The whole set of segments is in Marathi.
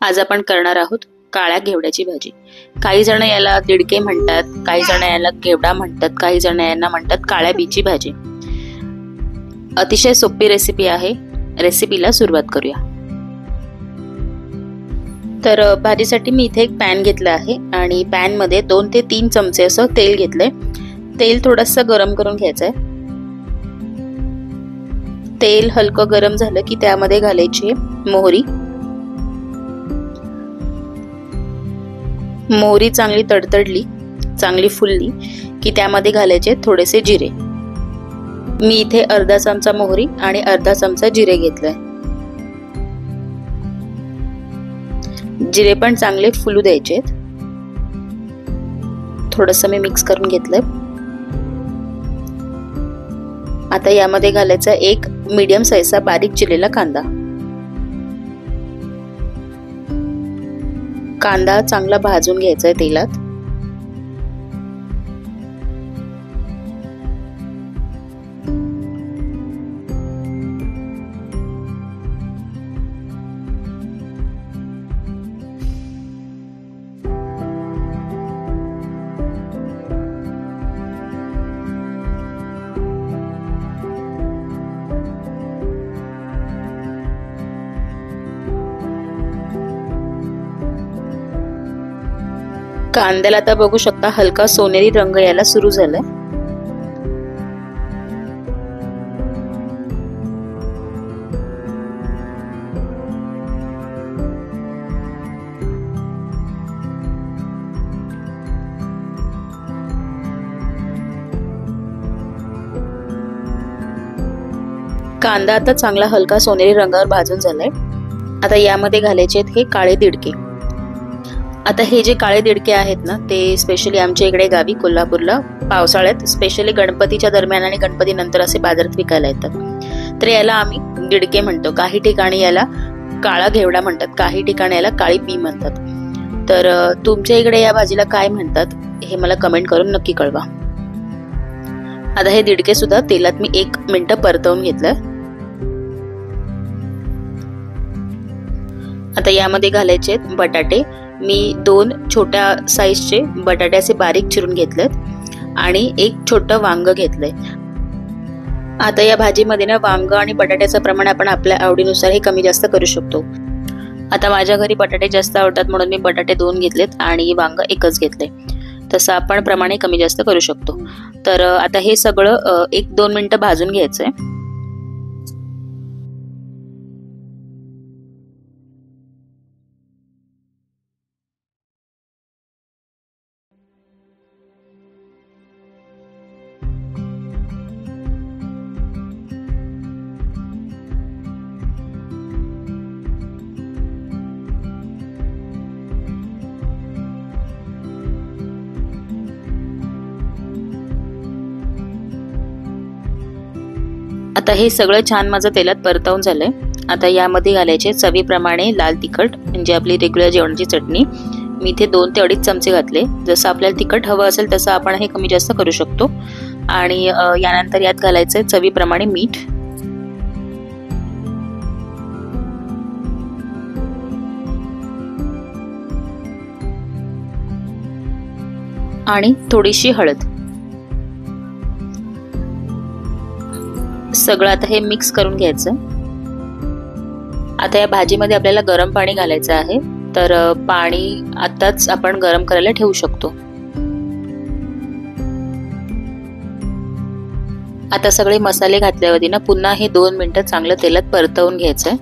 आज आपण करणार आहोत काळ्या घेवड्याची भाजी। काही जण याला दिडके म्हणतात, काही जण याला घेवडा म्हणतात, काही जण यांना म्हणतात काळ्या बीची भाजी। अतिशय सोपी रेसिपी आहे। रेसिपीला सुरुवात करूया। तर भाजीसाठी मी इथे एक पॅन घेतला आहे आणि पॅन मध्ये 2 ते 3 चमचे असं तेल घेतले। तेल थोडंसं गरम करून घ्यायचं आहे। तेल हलकं गरम झालं की त्यामध्ये घालायची मोहरी। मोहरी चांगली तडतडली, चांगली फुलली की त्यामध्ये घालायचे थोडेसे जिरे। मी इथे अर्धा चमचा मोहरी आणि अर्धा चमचा जिरे घेतले। जिरे पण चांगले फुलू द्यायचे। थोडंसं मी मिक्स करून घेतलंय। आता यामध्ये घालायचा एक मीडियम साईजचा बारीक चिरलेला कांदा। कांदा चांगला भाजून घ्यायचा आहे तेलात। कांद्याला आता बघू शकता हलका सोनेरी रंग यायला सुरू झालाय। कांदा आता चांगला हलका सोनेरी रंगावर भाजून झालाय। आता यामध्ये घालायचे आहेत हे काळे दिडके। आता हे जे काळे दिडके आहेत ना, ते स्पेशली आमच्या इकडे गावी कोल्हापूरला पावसाळ्यात स्पेशली गणपतीच्या दरम्यान आणि गणपती नंतर असे बाजारात विकायला येतात। तर याला आम्ही दिडके म्हणतो। काही ठिकाणी याला काळा घेवडा म्हणतात, काही ठिकाणी याला काळी बी म्हणतात। तर तुमच्या इकडे या भाजीला काय म्हणतात हे मला कमेंट करून नक्की कळवा। आता हे दिडके सुद्धा तेलात मी 1 मिनिट परतवून घेतलं। आता यामध्ये घालायचे बटाटे। मी 2 छोट्या साईजचे बटाटे असे बारीक चिरून घेतलेत आणि एक छोटं वांग घेतलंय। आता या भाजीमध्ये ना वांग आणि बटाट्याचं प्रमाण आपण आपल्या आवडीनुसार हे कमी जास्त करू शकतो। आता माझ्या घरी बटाटे जास्त आवडतात म्हणून मी बटाटे 2 घेतलेत आणि वांग 1च घेतले। तसं आपण प्रमाणे कमी जास्त करू शकतो। तर आता हे सगळं 1-2 मिनिटं भाजून घ्यायचंय। आता हे सगळं छान माझं तेलात परतवून झालंय। आता यामध्ये घालायचे चवीप्रमाणे लाल तिखट, म्हणजे आपली रेग्युलर जेवणाची चटणी। मी इथे 2 ते 2.5 चमचे घातले। जसं आपल्याला तिखट हवं असेल तसं आपण हे कमी जास्त करू शकतो। आणि यानंतर यात घालायचंय चवीप्रमाणे मीठ आणि थोडीशी हळद। सगळं आता हे मिक्स करून घ्यायचं। आता या भाजीमध्ये आपल्याला गरम पाणी घालायचं आहे। तर पाणी आताच आपण गरम करायला ठेवू शकतो। आता सगळे मसाले घातल्यावरती ना पुन्हा हे 2 मिनिटं चांगलं तेलात परतवून घ्यायचंय।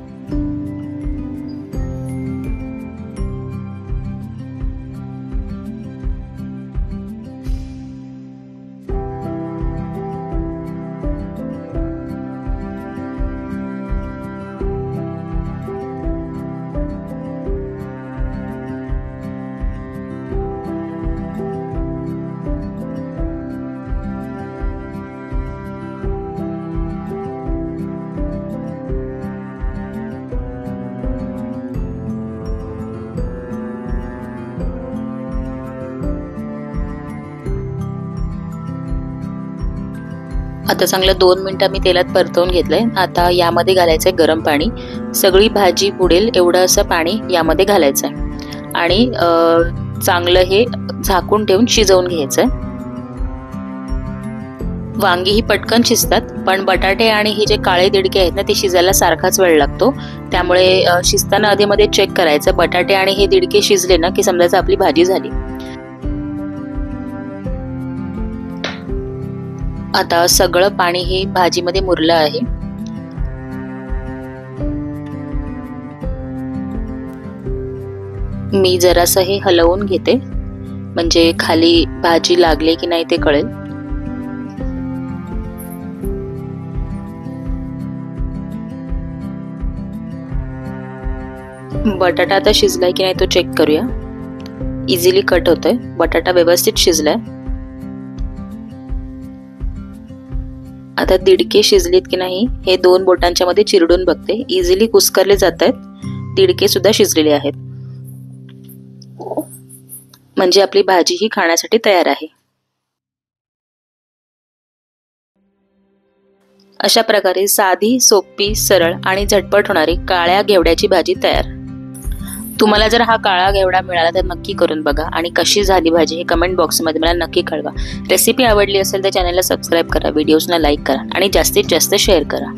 आता चांगलं 2 मिनिटं मी तेलात परतवून घेतलंय। आता यामध्ये घालायचंय गरम पाणी, सगळी भाजी बुडेल एवढं असं पाणी यामध्ये घालायचंय आणि चांगलं हे झाकून ठेवून शिजवून घ्यायचंय। वांगी ही पटकन शिजतात, पण बटाटे आणि हे जे काळे दिडके आहेत ना ते शिजायला सारखाच वेळ लागतो, त्यामुळे शिजताना आधीमध्ये चेक करायचं। बटाटे आणि हे दिडके शिजले ना की समजायचं आपली भाजी झाली। आता सगळं पाणी हे भाजीमध्ये मुरलं आहे। मी जरासं हे हलवून घेते, म्हणजे खाली भाजी लागले की नाही ते कळेल। बटाटा आता शिजलाय की नाही तो चेक करूया। इझिली कट होतोय, बटाटा व्यवस्थित शिजलाय। आता दिडके शिजलेत की नाही हे 2 बोटांच्या मध्ये चिरडून बघते। इझिली कुस्करले जात आहेत, दिडके सुद्धा शिजलेले आहेत, म्हणजे आपली भाजी ही खाण्यासाठी तयार आहे। अशा प्रकारे साधी, सोपी, सरळ आणि झटपट होणारी काळ्या घेवड्याची भाजी तयार। तुम्हाला जर हा काळा घेवडा मिळाला तर नक्की करून बघा आणि कशी झाली भाजी हे कमेंट बॉक्समध्ये मला नक्की कळवा। रेसिपी आवडली असेल तर चॅनलला सबस्क्राईब करा, व्हिडिओजना लाईक करा आणि जास्तीत जास्त शेअर करा।